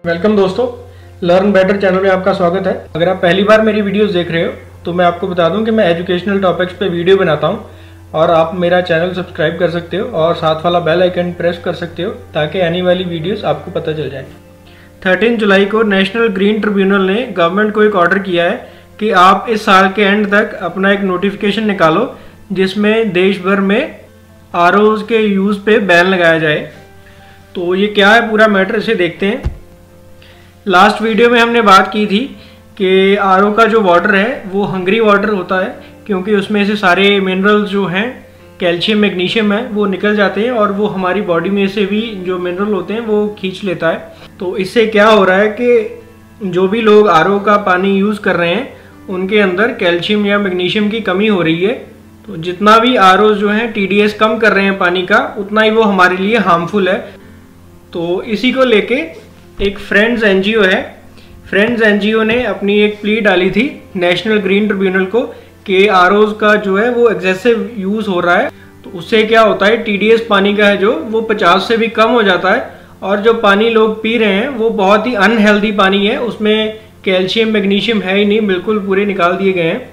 Welcome दोस्तों, learn better channel में आपका स्वागत है। अगर आप पहली बार मेरी वीडियोस देख रहे हो तो मैं आपको बता दूं कि मैं एजुकेशनल टॉपिक्स पे वीडियो बनाता हूं और आप मेरा चैनल सब्सक्राइब कर सकते हो और साथ वाला बेल आइकन प्रेस कर सकते हो ताकि आने वाली वीडियोस आपको पता चल जाए। 13 जुलाई को नेशनल ग्रीन ट्रिब्यूनल ने गवर्नमेंट को एक ऑर्डर किया है कि आप इस साल के एंड तक अपना एक नोटिफिकेशन निकालो जिसमें देश भर में आरओज के यूज़ पे बैन लगाया जाए। तो ये क्या है पूरा मैटर, इसे देखते हैं। लास्ट वीडियो में हमने बात की थी कि आरओ का जो वाटर है वो हंगरी वाटर होता है क्योंकि उसमें से सारे मिनरल्स जो हैं, कैल्शियम मैग्नीशियम है, वो निकल जाते हैं और वो हमारी बॉडी में से भी जो मिनरल होते हैं वो खींच लेता है। तो इससे क्या हो रहा है कि जो भी लोग आरओ का पानी यूज़ कर रहे हैं उनके अंदर कैल्शियम या मैग्नीशियम की कमी हो रही है। तो जितना भी आरओ जो हैं टीडीएस कम कर रहे हैं पानी का, उतना ही वो हमारे लिए हार्मफुल है। तो इसी को लेके एक फ्रेंड्स एनजीओ है, फ्रेंड्स एनजीओ ने अपनी एक प्ली डाली थी नेशनल ग्रीन ट्रिब्यूनल को कि आरओज का जो है वो एक्सेसिव यूज़ हो रहा है। तो उससे क्या होता है, टीडीएस पानी का है जो वो 50 से भी कम हो जाता है और जो पानी लोग पी रहे हैं वो बहुत ही अनहेल्दी पानी है, उसमें कैल्शियम मैग्नीशियम है ही नहीं, बिल्कुल पूरे निकाल दिए गए हैं।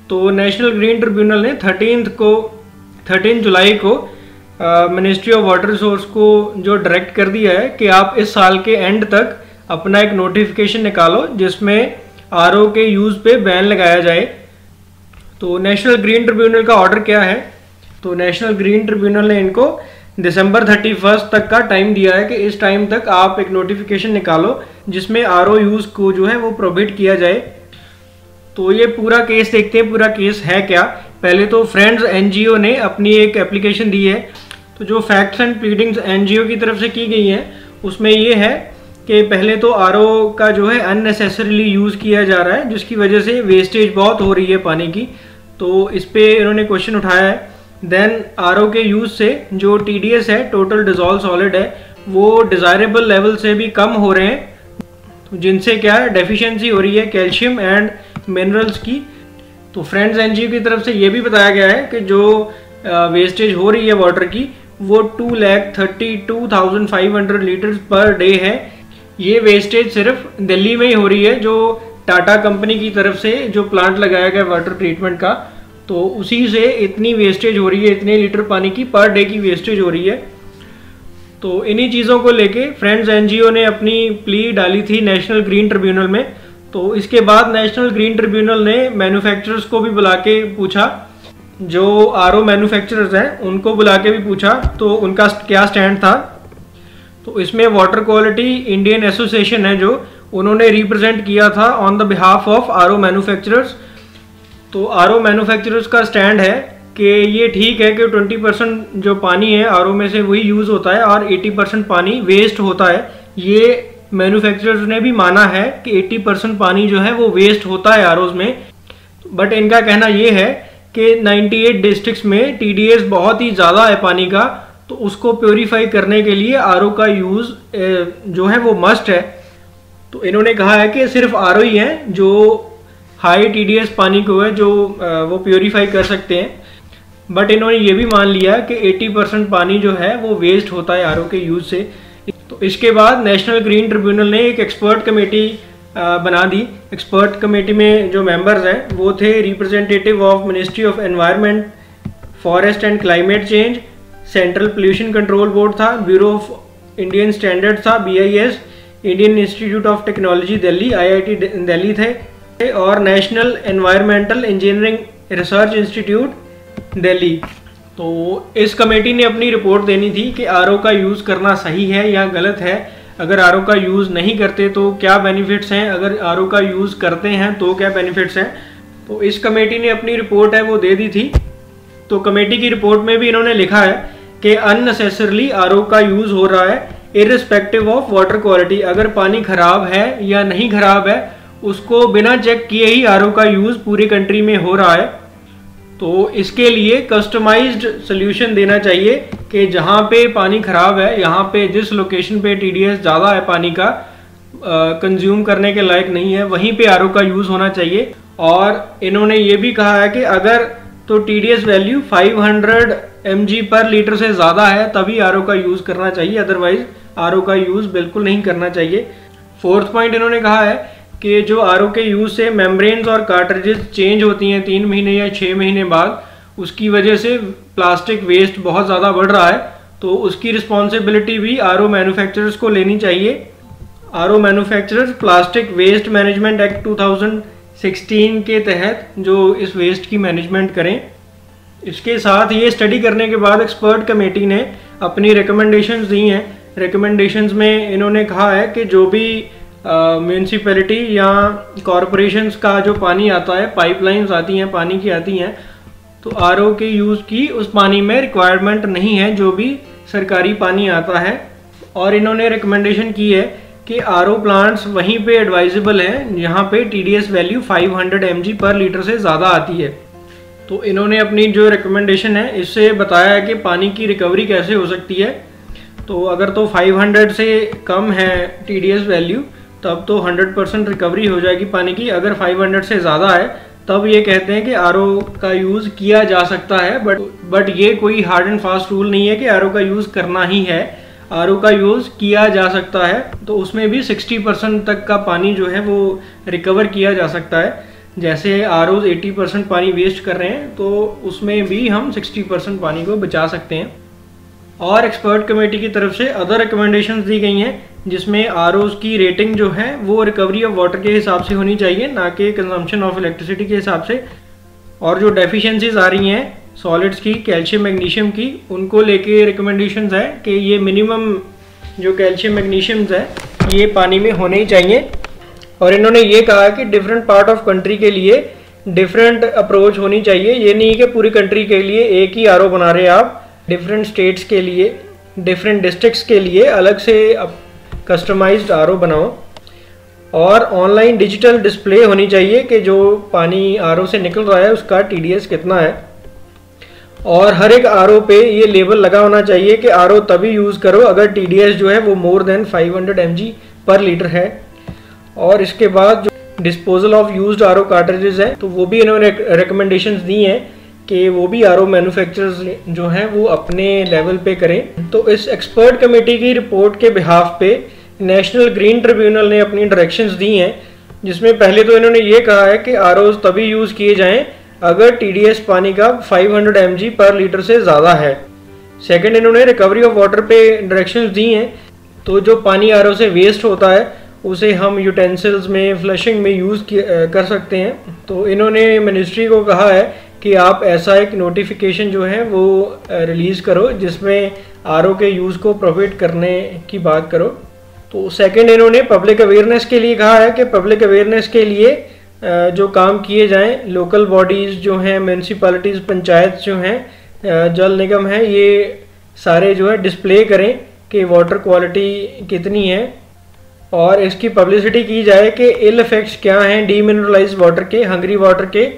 तो नेशनल ग्रीन ट्रिब्यूनल ने 13 जुलाई को मिनिस्ट्री ऑफ वाटर रिसोर्स को जो डायरेक्ट कर दिया है कि आप इस साल के एंड तक अपना एक नोटिफिकेशन निकालो जिसमें आरओ के यूज़ पे बैन लगाया जाए। तो नेशनल ग्रीन ट्रिब्यूनल का ऑर्डर क्या है, तो नेशनल ग्रीन ट्रिब्यूनल ने इनको दिसंबर 31 तक का टाइम दिया है कि इस टाइम तक आप एक नोटिफिकेशन निकालो जिसमें आरओ यूज़ को जो है वो प्रोहिबिट किया जाए। तो ये पूरा केस देखते हैं, पूरा केस है क्या। पहले तो फ्रेंड्स एनजीओ ने अपनी एक एप्लीकेशन दी है। तो जो फैक्ट्स एंड प्लीडिंग्स एनजीओ की तरफ से की गई हैं उसमें ये है कि पहले तो आरओ का जो है अननेसेसरीली यूज़ किया जा रहा है जिसकी वजह से वेस्टेज बहुत हो रही है पानी की। तो इस पे इन्होंने क्वेश्चन उठाया है। देन आरओ के यूज़ से जो टीडीएस है, टोटल डिजॉल्व सॉलिड है, वो डिज़ायरेबल लेवल से भी कम हो रहे हैं, तो जिनसे क्या है डेफिशिएंसी हो रही है कैल्शियम एंड मिनरल्स की। तो फ्रेंड्स एनजीओ की तरफ से ये भी बताया गया है कि जो वेस्टेज हो रही है वाटर की वो 2,32,500 लीटर्स पर डे है। ये वेस्टेज सिर्फ दिल्ली में ही हो रही है, जो टाटा कंपनी की तरफ से जो प्लांट लगाया गया वाटर ट्रीटमेंट का, तो उसी से इतनी वेस्टेज हो रही है, इतने लीटर पानी की पर डे की वेस्टेज हो रही है। तो इन्हीं चीज़ों को लेके फ्रेंड्स एनजीओ ने अपनी प्ली डाली थी नेशनल ग्रीन ट्रिब्यूनल में। तो इसके बाद नेशनल ग्रीन ट्रिब्यूनल ने मैन्युफैक्चरर्स को भी बुला के पूछा, जो आरओ मैन्युफैक्चरर्स हैं उनको बुला के भी पूछा तो उनका क्या स्टैंड था। तो इसमें वाटर क्वालिटी इंडियन एसोसिएशन है जो उन्होंने रिप्रेजेंट किया था on the behalf of RO manufacturers. तो आरओ मैन्युफैक्चरर्स का स्टैंड है कि ये ठीक है कि 20% जो पानी है आरओ में से वही यूज़ होता है और 80% पानी वेस्ट होता है। ये मैन्युफैक्चरर्स ने भी माना है कि 80% पानी जो है वो वेस्ट होता है आरओज में। बट इनका कहना ये है कि 98 डिस्ट्रिक्ट्स में टीडीएस बहुत ही ज़्यादा है पानी का, तो उसको प्योरीफाई करने के लिए आरओ का यूज़ जो है वो मस्ट है। तो इन्होंने कहा है कि सिर्फ आरओ ही हैं जो हाई टीडीएस पानी को है जो वो प्योरीफाई कर सकते हैं। बट इन्होंने ये भी मान लिया कि 80% पानी जो है वो वेस्ट होता है आरओ के यूज़ से। तो इसके बाद नेशनल ग्रीन ट्रिब्यूनल ने एक एक्सपर्ट कमेटी बना दी। एक्सपर्ट कमेटी में जो मेंबर्स हैं वो थे representative of ministry of environment, forest and climate change, central pollution control board था, ब्यूरो ऑफ इंडियन स्टैंडर्ड था BIS, Indian institute of technology Delhi IIT Delhi थे, और national environmental engineering research institute Delhi. तो इस कमेटी ने अपनी रिपोर्ट देनी थी कि आरओ का यूज़ करना सही है या गलत है, अगर आरओ का यूज़ नहीं करते तो क्या बेनिफिट्स हैं, अगर आरओ का यूज़ करते हैं तो क्या बेनिफिट्स हैं। तो इस कमेटी ने अपनी रिपोर्ट है वो दे दी थी। तो कमेटी की रिपोर्ट में भी इन्होंने लिखा है कि अननेसेसरली आरओ का यूज़ हो रहा है इर्रिस्पेक्टिव ऑफ वाटर क्वालिटी। अगर पानी ख़राब है या नहीं ख़राब है उसको बिना चेक किए ही आरओ का यूज़ पूरी कंट्री में हो रहा है। तो इसके लिए कस्टमाइज्ड सोल्यूशन देना चाहिए कि जहाँ पे पानी ख़राब है, यहाँ पे जिस लोकेशन पे टीडीएस ज़्यादा है पानी का, कंज्यूम करने के लायक नहीं है, वहीं पे आरओ का यूज़ होना चाहिए। और इन्होंने ये भी कहा है कि अगर तो टीडीएस वैल्यू 500 mg पर लीटर से ज़्यादा है तभी आरओ का यूज़ करना चाहिए, अदरवाइज आरओ का यूज़ बिल्कुल नहीं करना चाहिए। फोर्थ पॉइंट इन्होंने कहा है कि जो आरओ के यूज़ से मेम्ब्रेन्स और कार्ट्रिजेस चेंज होती हैं 3 महीने या 6 महीने बाद, उसकी वजह से प्लास्टिक वेस्ट बहुत ज़्यादा बढ़ रहा है, तो उसकी रिस्पॉन्सिबिलिटी भी आरओ मैन्युफैक्चरर्स को लेनी चाहिए। RO manufacturers plastic waste management act 2016 के तहत जो इस वेस्ट की मैनेजमेंट करें। इसके साथ ये स्टडी करने के बाद एक्सपर्ट कमेटी ने अपनी रिकमेंडेशंस दी हैं। रिकमेंडेशंस में इन्होंने कहा है कि जो भी म्यूनसिपैलिटी या कॉरपोरेशंस का जो पानी आता है, पाइपलाइंस आती हैं पानी की आती हैं, तो आरओ के यूज़ की उस पानी में रिक्वायरमेंट नहीं है जो भी सरकारी पानी आता है। और इन्होंने रिकमेंडेशन की है कि आरओ प्लांट्स वहीं पे एडवाइजेबल हैं जहाँ पे टीडीएस वैल्यू 500 mg पर लीटर से ज़्यादा आती है। तो इन्होंने अपनी जो रिकमेंडेशन है इससे बताया है कि पानी की रिकवरी कैसे हो सकती है। तो अगर तो 500 से कम है टीडीएस वैल्यू तब तो 100% रिकवरी हो जाएगी पानी की। अगर 500 से ज़्यादा है तब ये कहते हैं कि आरओ का यूज़ किया जा सकता है, बट ये कोई हार्ड एंड फास्ट रूल नहीं है कि आरओ का यूज़ करना ही है। आरओ का यूज़ किया जा सकता है, तो उसमें भी 60% तक का पानी जो है वो रिकवर किया जा सकता है। जैसे आरओ 80% पानी वेस्ट कर रहे हैं तो उसमें भी हम 60% पानी को बचा सकते हैं। और एक्सपर्ट कमेटी की तरफ से अदर रिकमेंडेशंस दी गई हैं जिसमें आरओज़ की रेटिंग जो है वो रिकवरी ऑफ वाटर के हिसाब से होनी चाहिए, ना कि कंजम्पशन ऑफ इलेक्ट्रिसिटी के हिसाब से। और जो डेफिशिएंसीज आ रही हैं सॉलिड्स की, कैल्शियम मैग्नीशियम की, उनको लेके रिकमेंडेशंस है कि ये मिनिमम जो कैल्शियम मैग्नीशियम्स है ये पानी में होने ही चाहिए। और इन्होंने ये कहा कि डिफरेंट पार्ट ऑफ कंट्री के लिए डिफरेंट अप्रोच होनी चाहिए। ये नहीं कि पूरी कंट्री के लिए एक ही आरओ बना रहे आप, डिफरेंट स्टेट्स के लिए, डिफरेंट डिस्ट्रिक्ट्स के लिए अलग से कस्टमाइज्ड आरओ बनाओ। और ऑनलाइन डिजिटल डिस्प्ले होनी चाहिए कि जो पानी आरओ से निकल रहा है उसका टीडीएस कितना है। और हर एक आरओ पे ये लेबल लगा होना चाहिए कि आरओ तभी यूज़ करो अगर टीडीएस जो है वो मोर देन 500 mg पर लीटर है। और इसके बाद जो disposal of used RO cartridges है तो वो भी इन्होंने रिकमेंडेशंस दी हैं कि वो भी आरओ मैन्युफैक्चरर्स जो हैं वो अपने लेवल पे करें। तो इस एक्सपर्ट कमेटी की रिपोर्ट के बिहाफ पे नेशनल ग्रीन ट्रिब्यूनल ने अपनी डायरेक्शंस दी हैं, जिसमें पहले तो इन्होंने ये कहा है कि आरओज तभी यूज़ किए जाएं अगर टीडीएस पानी का 500 mg पर लीटर से ज़्यादा है। सेकंड, इन्होंने रिकवरी ऑफ वाटर पे डायरेक्शंस दी हैं। तो जो पानी आरओ से वेस्ट होता है उसे हम यूटेंसिल्स में, फ्लशिंग में यूज़ कर सकते हैं। तो इन्होंने मिनिस्ट्री को कहा है कि आप ऐसा एक नोटिफिकेशन जो है वो रिलीज़ करो जिसमें आरओ के यूज़ को प्रोहिबिट करने की बात करो। तो सेकंड, इन्होंने पब्लिक अवेयरनेस के लिए कहा है कि पब्लिक अवेयरनेस के लिए जो काम किए जाएं, लोकल बॉडीज़ जो हैं, म्यूनसिपैलिटीज़, पंचायत जो हैं, जल निगम है, ये सारे जो है डिस्प्ले करें कि वाटर क्वालिटी कितनी है और इसकी पब्लिसिटी की जाए कि इल इफेक्ट्स क्या हैं डीमिनरलाइज्ड वाटर के, हंगरी वाटर के।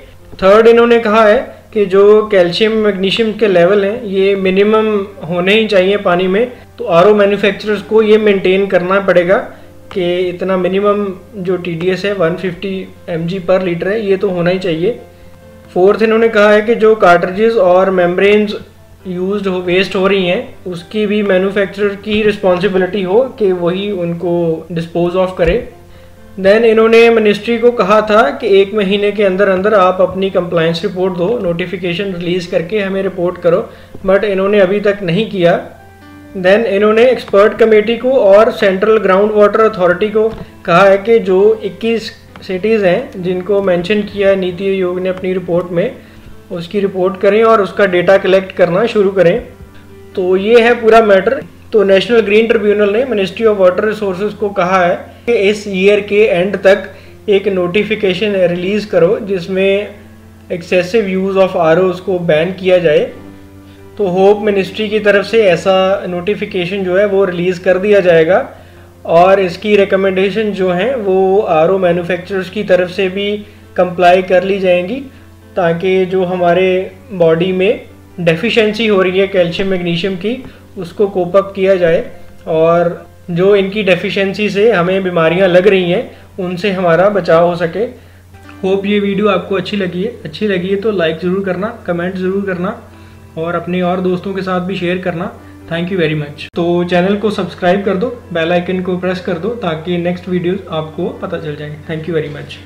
थर्ड, इन्होंने कहा है कि जो कैल्शियम मैग्नीशियम के लेवल हैं ये मिनिमम होने ही चाहिए पानी में। तो आरओ मैन्युफैक्चरर्स को ये मेंटेन करना पड़ेगा कि इतना मिनिमम जो टीडीएस है 150 mg पर लीटर है ये तो होना ही चाहिए। फोर्थ, इन्होंने कहा है कि जो कार्ट्रिजेस और मेम्ब्रेन्स यूज्ड हो, वेस्ट हो रही हैं, उसकी भी मैन्युफैक्चरर की रिस्पॉन्सिबिलिटी हो कि वही उनको डिस्पोज ऑफ करे। देन इन्होंने मिनिस्ट्री को कहा था कि 1 महीने के अंदर अंदर आप अपनी कंप्लायंस रिपोर्ट दो, नोटिफिकेशन रिलीज़ करके हमें रिपोर्ट करो, बट इन्होंने अभी तक नहीं किया। देन इन्होंने एक्सपर्ट कमेटी को और सेंट्रल ग्राउंड वाटर अथॉरिटी को कहा है कि जो 21 सिटीज़ हैं जिनको मेंशन किया है नीति आयोग ने अपनी रिपोर्ट में, उसकी रिपोर्ट करें और उसका डेटा कलेक्ट करना शुरू करें। तो ये है पूरा मैटर। तो नेशनल ग्रीन ट्रिब्यूनल ने मिनिस्ट्री ऑफ वाटर रिसोर्सेज को कहा है कि इस ईयर के एंड तक एक नोटिफिकेशन रिलीज़ करो जिसमें एक्सेसिव यूज़ ऑफ आरओज़ को बैन किया जाए। तो होप मिनिस्ट्री की तरफ से ऐसा नोटिफिकेशन जो है वो रिलीज़ कर दिया जाएगा और इसकी रिकमेंडेशन जो हैं वो आरओ मैन्युफैक्चरर्स की तरफ से भी कंप्लाई कर ली जाएंगी ताकि जो हमारे बॉडी में डेफिशिएंसी हो रही है कैल्शियम मैग्नीशियम की उसको कोप अप किया जाए और जो इनकी डेफिशिएंसी से हमें बीमारियां लग रही हैं उनसे हमारा बचाव हो सके। होप ये वीडियो आपको अच्छी लगी है तो लाइक ज़रूर करना, कमेंट ज़रूर करना और अपने और दोस्तों के साथ भी शेयर करना थैंक यू वेरी मच। तो चैनल को सब्सक्राइब कर दो, बेल आइकन को प्रेस कर दो ताकि नेक्स्ट वीडियोस आपको पता चल जाए। Thank you very much.